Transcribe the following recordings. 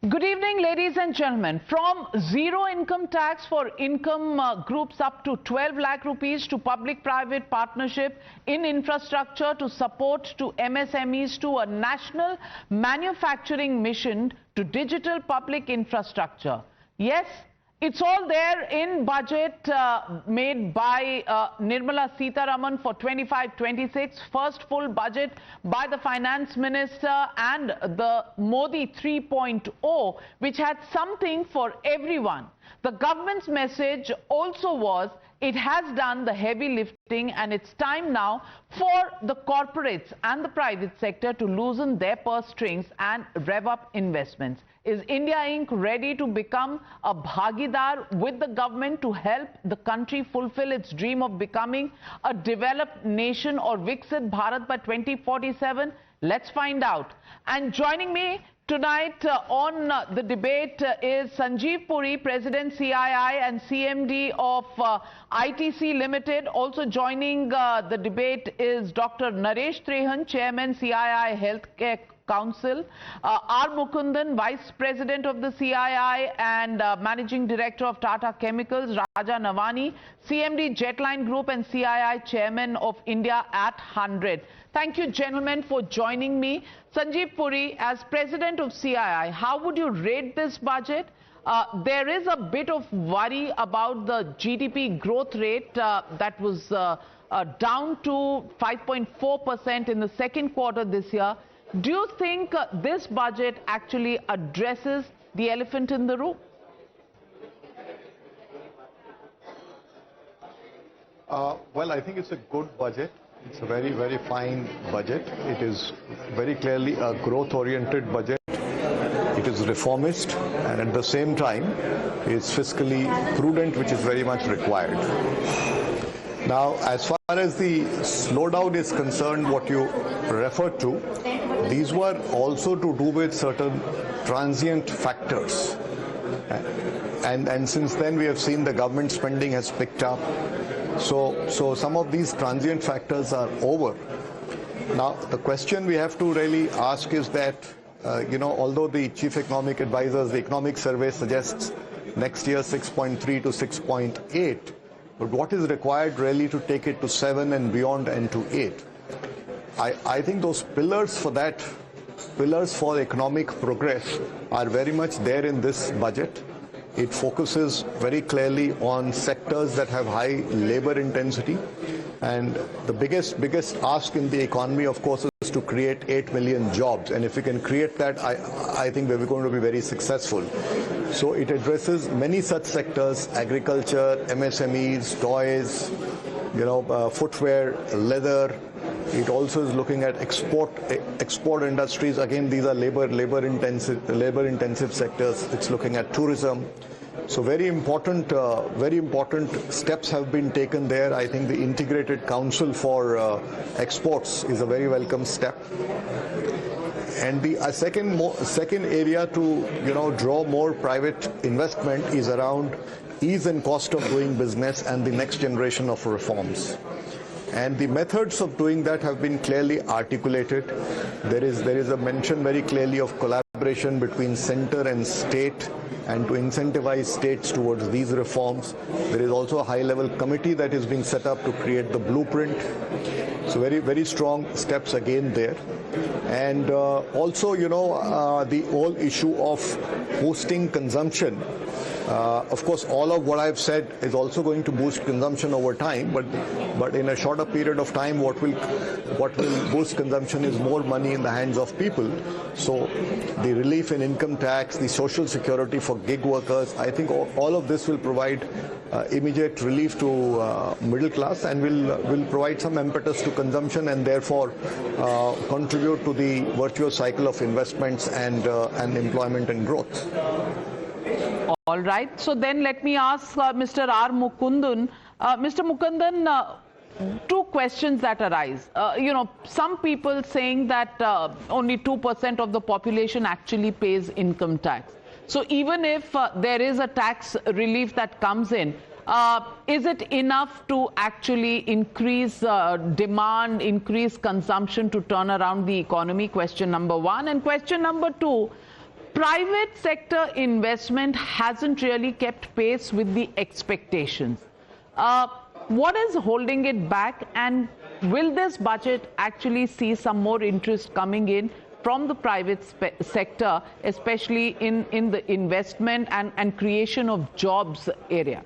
Good evening, ladies and gentlemen. From zero income tax for income groups up to 12 lakh rupees to public-private partnership in infrastructure to support to MSMEs to a national manufacturing mission to digital public infrastructure. Yes, it's all there in budget made by Nirmala Sitharaman for 25-26, first full budget by the finance minister, and the Modi 3.0, which had something for everyone. The government's message also was it has done the heavy lifting and it's time now for the corporates and the private sector to loosen their purse strings and rev up investments. Is India Inc. ready to become a bhagidar with the government to help the country fulfill its dream of becoming a developed nation or Viksit Bharat by 2047? Let's find out. And joining me tonight on the debate is Sanjiv Puri, President CII and CMD of ITC Limited. Also joining the debate is Dr. Naresh Trehan, Chairman CII Healthcare Council, R. Mukundan, Vice President of the CII and Managing Director of Tata Chemicals, Raja Navani, CMD Jetline Group and CII Chairman of India at 100. Thank you, gentlemen, for joining me. Sanjiv Puri, as President of CII, how would you rate this budget? There is a bit of worry about the GDP growth rate that was down to 5.4% in the second quarter this year. Do you think this budget actually addresses the elephant in the room? Well, I think it's a good budget. It's a very, very fine budget. It is very clearly a growth-oriented budget. It is reformist, and at the same time, it's fiscally prudent, which is very much required. Now, as far as the slowdown is concerned, what you referred to, these were also to do with certain transient factors. And since then, we have seen the government spending has picked up. So some of these transient factors are over. Now, the question we have to really ask is that, although the chief economic advisors, the economic survey suggests next year 6.3 to 6.8, but what is required really to take it to 7 and beyond and to 8? I think those pillars for economic progress are very much there in this budget. It focuses very clearly on sectors that have high labor intensity. And the biggest ask in the economy, of course, is to create 8 million jobs. And if we can create that, I think we're going to be very successful. So it addresses many such sectors: agriculture, MSMEs, toys, footwear, leather. It also is looking at export industries. Again, these are labor intensive sectors. It's looking at tourism. So very important steps have been taken there. I think the Integrated Council for Exports is a very welcome step. And the second area to draw more private investment is around ease and cost of doing business and the next generation of reforms. And the methods of doing that have been clearly articulated. There is a mention very clearly of collaboration between center and state, and to incentivize states towards these reforms. There is also a high-level committee that is being set up to create the blueprint. So very, very strong steps again there. And also, the whole issue of boosting consumption. Of course, all of what I've said is also going to boost consumption over time, but in a shorter period of time, what will boost consumption is more money in the hands of people. So the relief in income tax, the social security for gig workers, I think all of this will provide immediate relief to middle class and will provide some impetus to consumption and therefore contribute to the virtuous cycle of investments and employment and growth. All right. So then let me ask Mr. R. Mukundan. Mr. Mukundan, two questions that arise. Some people saying that only 2% of the population actually pays income tax. So even if there is a tax relief that comes in, is it enough to actually increase demand, increase consumption to turn around the economy? Question number one. And question number two, private sector investment hasn't really kept pace with the expectations. What is holding it back, and will this budget actually see some more interest coming in from the private sector, especially in the investment and creation of jobs area?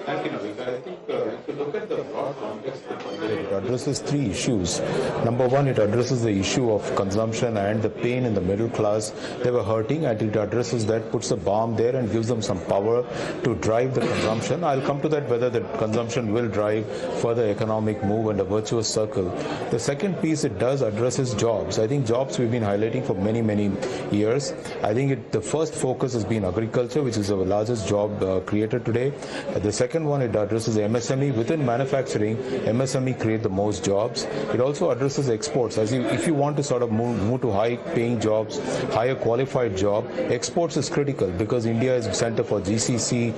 Thank you, Navika. I think if you look at the broad context, it addresses three issues. Number one, it addresses the issue of consumption and the pain in the middle class. They were hurting, and it addresses that, puts a bomb there and gives them some power to drive the consumption. I'll come to that, whether the consumption will drive further economic move and a virtuous circle. The second piece it does addresses jobs. I think jobs we've been highlighting for many, many years. I think the first focus has been agriculture, which is the largest job creator today. The second one, it addresses MSME. Within manufacturing, MSME create the most jobs. It also addresses exports. If you want to sort of move to high-paying jobs, higher qualified job, exports is critical because India is a center for GCC,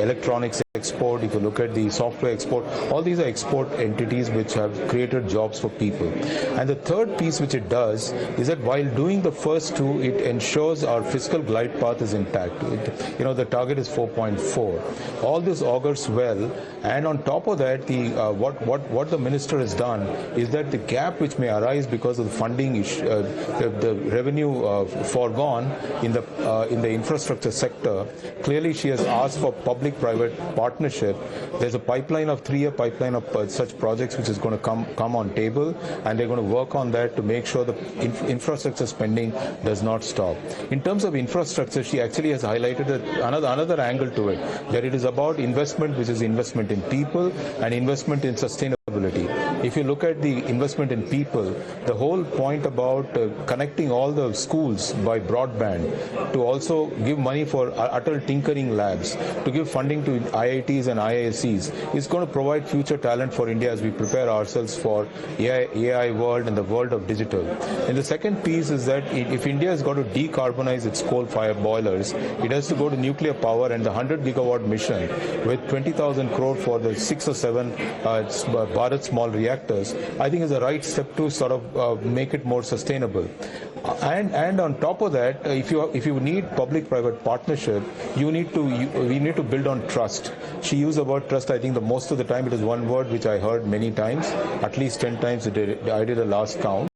electronics export. If you look at the software export, all these are export entities which have created jobs for people. And the third piece which it does is that while doing the first two, it ensures our fiscal glide path is intact. The target is 4.4. All this augurs well, and on top of that, what the minister has done is that the gap which may arise because of the funding issue, the revenue foregone in the infrastructure sector, clearly she has asked for public-private partnership. There's a pipeline of 3-year pipeline of such projects which is going to come on table, and they're going to work on that to make sure the infrastructure spending does not stop. In terms of infrastructure, she actually has highlighted another angle to it, that it is about investment, which is investment in people and investment in sustainability. If you look at the investment in people, the whole point about connecting all the schools by broadband, to also give money for Atal Tinkering Labs, to give funding to IITs and IIScs, is going to provide future talent for India as we prepare ourselves for AI world and the world of digital. And the second piece is that if India has got to decarbonize its coal-fired boilers, it has to go to nuclear power, and the 100-gigawatt mission with 20,000 crore for the 6 or 7 Bharat small reactors, I think is the right step to sort of make it more sustainable. And on top of that, if you need public-private partnership, we need to build on trust. She used the word trust. I think the most of the time it is one word which I heard many times, at least 10 times I did a last count.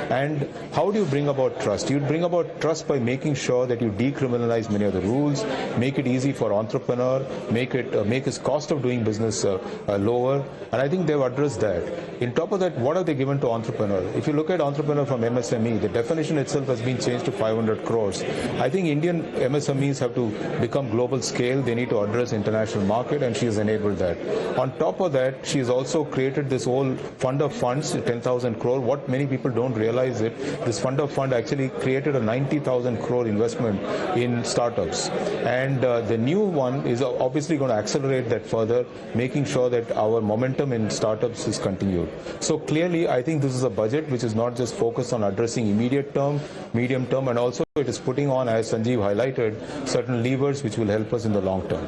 And how do you bring about trust? You bring about trust by making sure that you decriminalize many of the rules, make it easy for entrepreneur, make his cost of doing business lower. And I think they've addressed that. In top of that, what have they given to entrepreneur? If you look at entrepreneur from MSME, the definition itself has been changed to 500 crores. I think Indian MSMEs have to become global scale. They need to address international market, and she has enabled that. On top of that, she has also created this whole fund of funds, 10,000 crore. What many people don't realize this fund of fund actually created a 90,000 crore investment in startups, and the new one is obviously going to accelerate that further, making sure that our momentum in startups is continued. So clearly, I think this is a budget which is not just focused on addressing immediate term, medium term, and also it is putting on, as Sanjiv highlighted, certain levers which will help us in the long term.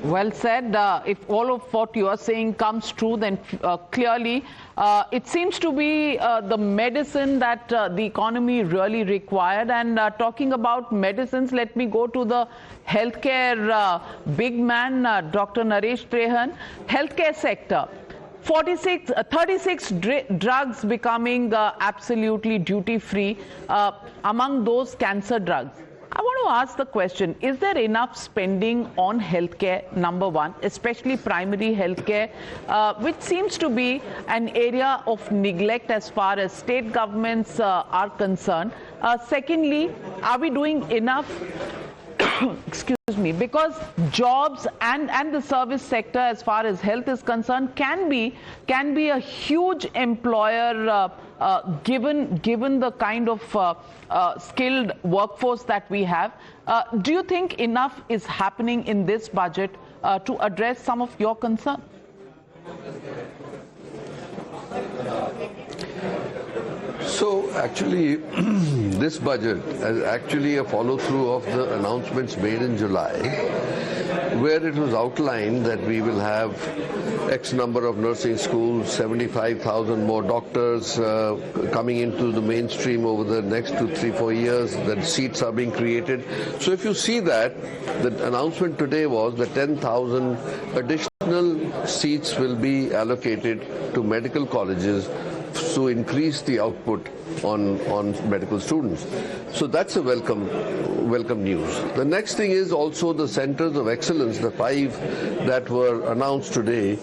Well said. If all of what you are saying comes true, then clearly it seems to be the medicine that the economy really required. And talking about medicines, let me go to the healthcare big man, Dr. Naresh Trehan. Healthcare sector. 36 drugs becoming absolutely duty-free, among those cancer drugs. I want to ask the question, is there enough spending on healthcare, number one, especially primary healthcare, which seems to be an area of neglect as far as state governments are concerned? Secondly, are we doing enough excuse me, because jobs and the service sector as far as health is concerned can be a huge employer given the kind of skilled workforce that we have. Do you think enough is happening in this budget to address some of your concerns? So actually, this budget is actually a follow-through of the announcements made in July, where it was outlined that we will have X number of nursing schools, 75,000 more doctors coming into the mainstream over the next 2, 3, 4 years, that seats are being created. So if you see that, the announcement today was that 10,000 additional seats will be allocated to medical colleges to increase the output on medical students. So that's a welcome news. The next thing is also the centers of excellence, the 5 that were announced today.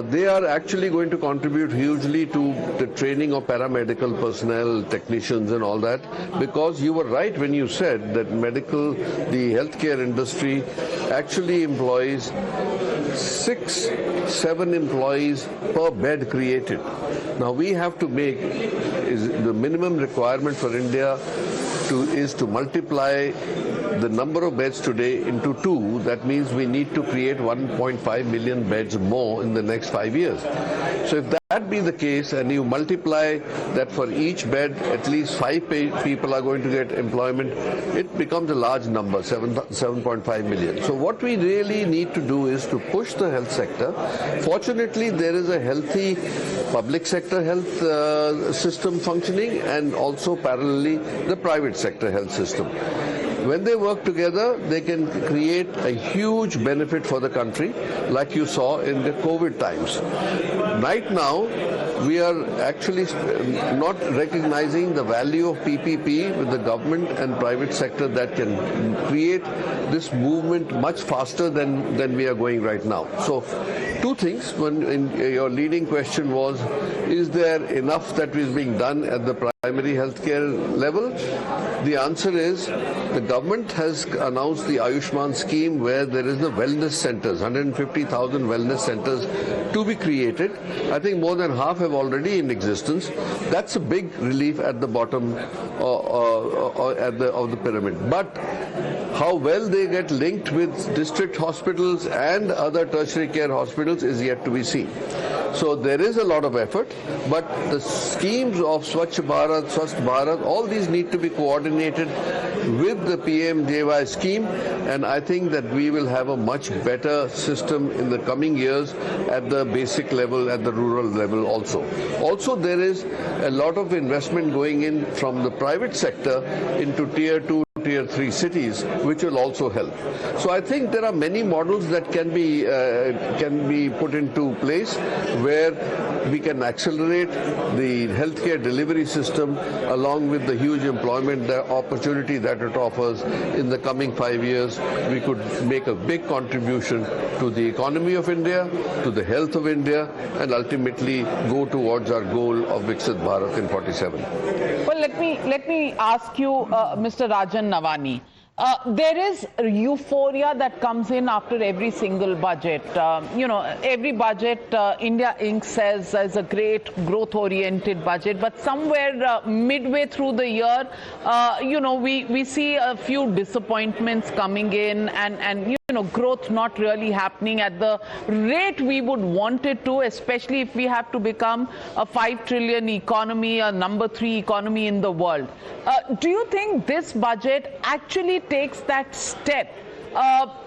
They are actually going to contribute hugely to the training of paramedical personnel, technicians and all that, because you were right when you said that the healthcare industry actually employs 6, 7 employees per bed created. Now we have to make, the minimum requirement for India is to multiply the number of beds today into 2. That means we need to create 1.5 million beds more in the next 5 years. So if that be the case, and you multiply that for each bed, at least 5 people are going to get employment, it becomes a large number, 7.5 million. So what we really need to do is to push the health sector. Fortunately, there is a healthy public sector health system functioning, and also parallelly the private sector health system. When they work together, they can create a huge benefit for the country, like you saw in the COVID times. Right now, we are actually not recognizing the value of PPP with the government and private sector that can create this movement much faster than we are going right now. So, 2 things. Your leading question was, is there enough that is being done at the primary healthcare level? The answer is, the government has announced the Ayushman scheme, where there is the wellness centers, 150,000 wellness centers to be created. I think more than half have already in existence. That's a big relief at the bottom of the pyramid. But how well they get linked with district hospitals and other tertiary care hospitals is yet to be seen. So there is a lot of effort, but the schemes of Swachh Bharat, Swasth Bharat, all these need to be coordinated with the PMJY scheme, and I think that we will have a much better system in the coming years at the basic level, at the rural level also. Also, there is a lot of investment going in from the private sector into Tier 2, Tier 3 cities, which will also help. So I think there are many models that can be put into place where we can accelerate the healthcare delivery system along with the huge employment opportunity that it offers. In the coming 5 years, we could make a big contribution to the economy of India, to the health of India, and ultimately go towards our goal of Viksit Bharat in 47. Well, let me ask you, Mr. Rajan Navani. There is euphoria that comes in after every single budget. Every budget, India Inc. says is a great growth-oriented budget, but somewhere midway through the year, we see a few disappointments coming in, and growth not really happening at the rate we would want it to, especially if we have to become a 5 trillion economy, a number 3 economy in the world. Do you think this budget actually takes that step?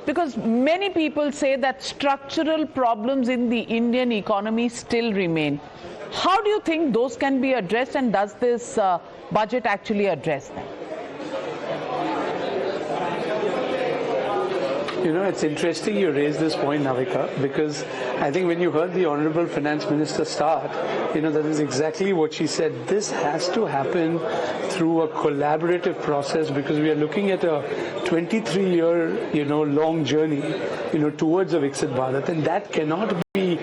Because many people say that structural problems in the Indian economy still remain. How do you think those can be addressed, and does this budget actually address them? It's interesting you raise this point, Navika, because I think when you heard the Honorable Finance Minister start, that is exactly what she said. This has to happen through a collaborative process, because we are looking at a 23-year, long journey, towards a Viksit Bharat, and that cannot be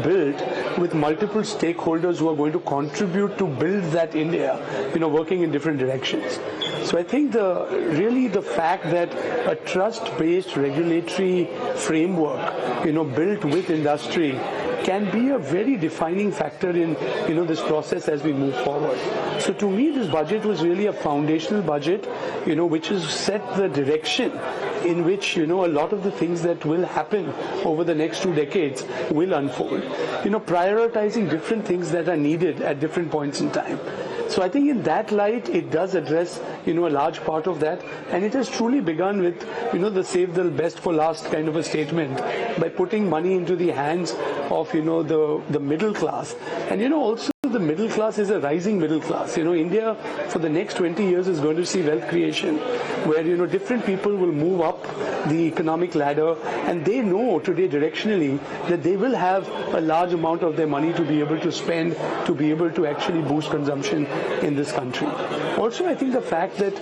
built with multiple stakeholders who are going to contribute to build that India, working in different directions. So I think the fact that a trust-based regulatory framework, built with industry, can be a very defining factor in, this process as we move forward. So to me, this budget was really a foundational budget, which has set the direction in which, a lot of the things that will happen over the next 2 decades will unfold. Prioritizing different things that are needed at different points in time. So I think in that light, it does address, a large part of that. And it has truly begun with, the save the best for last kind of a statement by putting money into the hands of, the middle class. And, also the middle class is a rising middle class. India for the next 20 years is going to see wealth creation where, different people will move up the economic ladder, and they know today directionally that they will have a large amount of their money to be able to spend, to be able to actually boost consumption in this country. Also, I think the fact that,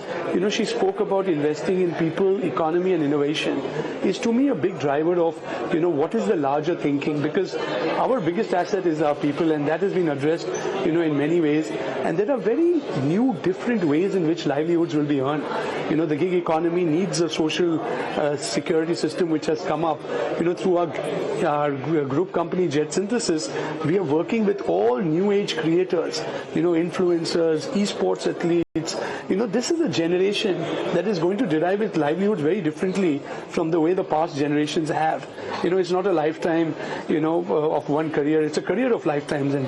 she spoke about investing in people, economy and innovation is to me a big driver of, what is the larger thinking, because our biggest asset is our people, and that has been addressed, in many ways. And there are very new, different ways in which livelihoods will be earned. The gig economy needs a social security system which has come up. Through our group company Jet Synthesis, we are working with all new age creators, influencers, esports athletes. This is a generation that is going to derive its livelihoods very differently from the way the past generations have. It's not a lifetime, of one career. It's a career of lifetimes and,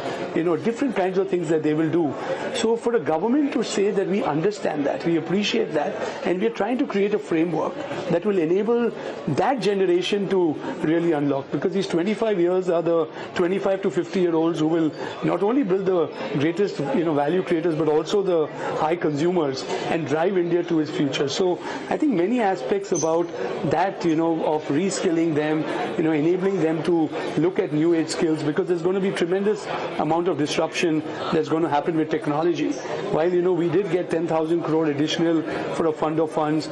different kinds of things that they will do. So for the government to say that we understand that, we appreciate that, and we are trying to create a framework that will enable that generation to really unlock, because these 25 years are the 25 to 50-year-olds who will not only build the greatest, value creators, but also the high consumers and drive India to its future. So I think many aspects about that, of reskilling them, enabling them to look at new age skills, because there's going to be tremendous amount of disruption that's going to happen with technology. While, we did get 10,000 crore additional for a fund of funds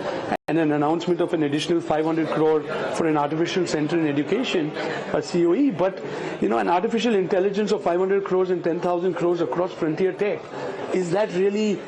and an announcement of an additional 500 crore for an artificial center in education, a COE, but, an artificial intelligence of 500 crores and 10,000 crores across frontier tech, is that really,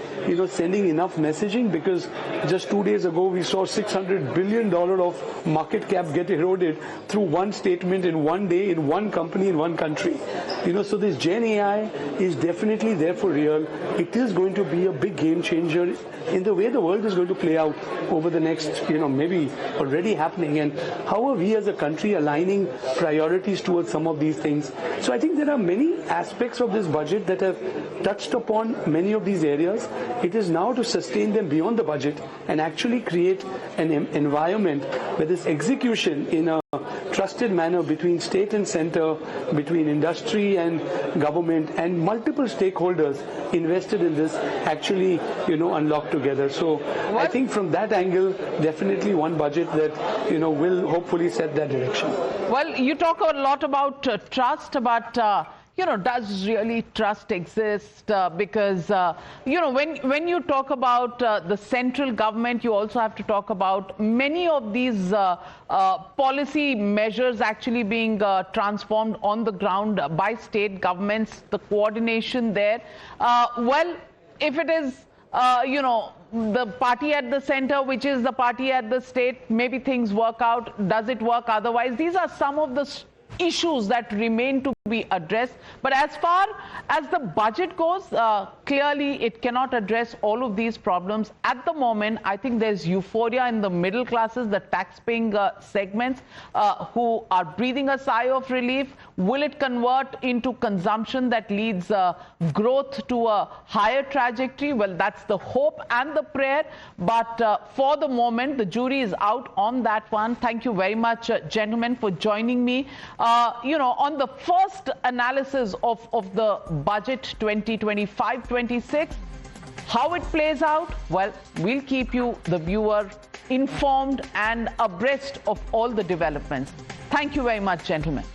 sending enough messaging? Because just 2 days ago, we saw $600 billion of market cap get eroded through one statement in one day in one company in one country. So this Gen AI is definitely there for real. It is going to be a big game changer in the way the world is going to play out over the next, maybe already happening. And how are we as a country aligning priorities towards some of these things? So I think there are many aspects of this budget that have touched upon many of these areas. It is now to sustain them beyond the budget and actually create an environment where this execution in a trusted manner between state and center, between industry and government and multiple stakeholders invested in this actually, unlock together. So I think from that angle, definitely one budget that, will hopefully set that direction. Well, you talk a lot about trust, but does really trust exist? Because, when you talk about the central government, you also have to talk about many of these policy measures actually being transformed on the ground by state governments, the coordination there. Well, if it is, the party at the center, which is the party at the state, maybe things work out. Does it work otherwise? These are some of the issues that remain to be addressed. But as far as the budget goes, clearly it cannot address all of these problems. At the moment, I think there's euphoria in the middle classes, the tax-paying segments who are breathing a sigh of relief. Will it convert into consumption that leads growth to a higher trajectory? Well, that's the hope and the prayer. But for the moment, the jury is out on that one. Thank you very much, gentlemen, for joining me. On the first analysis of the budget 2025-26, how it plays out, well, we'll keep you, the viewer, informed and abreast of all the developments. Thank you very much, gentlemen.